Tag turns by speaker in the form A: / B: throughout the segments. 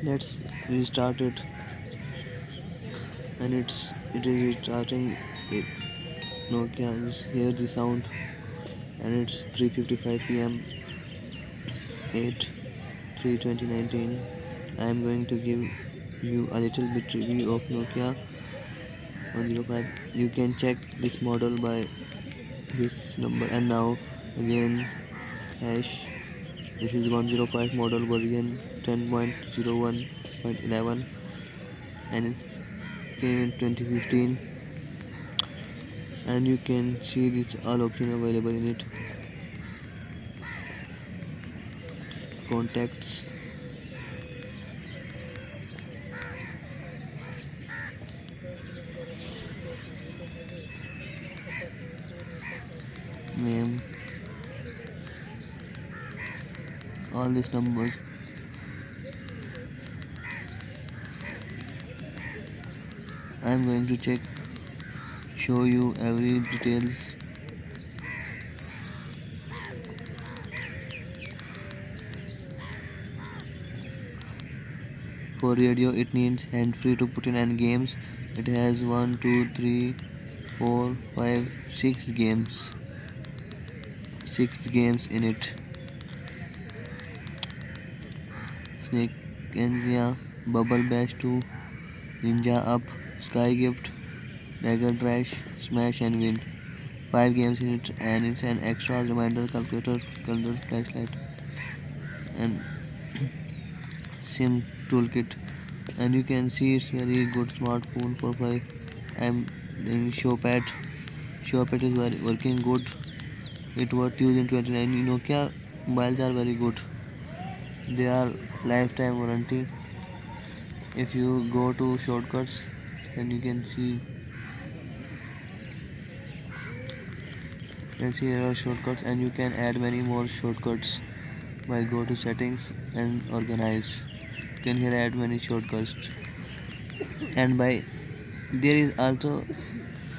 A: Let's restart it, and it is restarting it. Nokia is hear the sound, and it's 3:55 p.m. 8 3 2019. I am going to give you a little bit review of Nokia 105. You can check this model by this number. And now again, hash, this is 105 model version 10.01.11, and it came in 2015. And you can see this all option available in it. Contacts, name, all these numbers. I am going to show you every details. For radio it needs hand free to put in, and games it has 1 2 3 4 5 6 games in it. Snake Enzia, Bubble Bash 2, Ninja Up, Sky Gift, Dagger Dash, Smash and Win. 5 games in it, and it's an extra reminder calculator, calendar, flashlight, and sim toolkit. And you can see it's very good smartphone for 5. I'm doing showpad is very working good. It was used in 2019. Nokia mobiles are very good, they are lifetime warranty. If you go to shortcuts, then you can see here are shortcuts, and you can add many more shortcuts by go to settings and organize. You can here add many shortcuts, and by there is also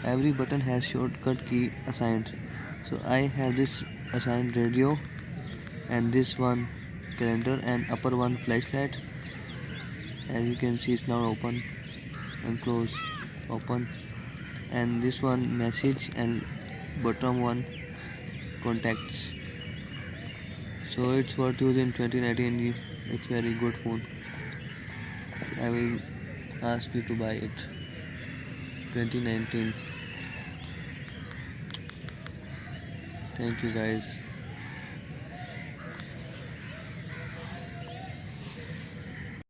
A: every button has shortcut key assigned. So I have this assigned radio, and this one calendar, and upper one flashlight. As you can see, it's now open and close, open, and this one message, and bottom one contacts. So it's for use in 2019. It's very good phone. I will ask you to buy it. 2019. Thank you guys.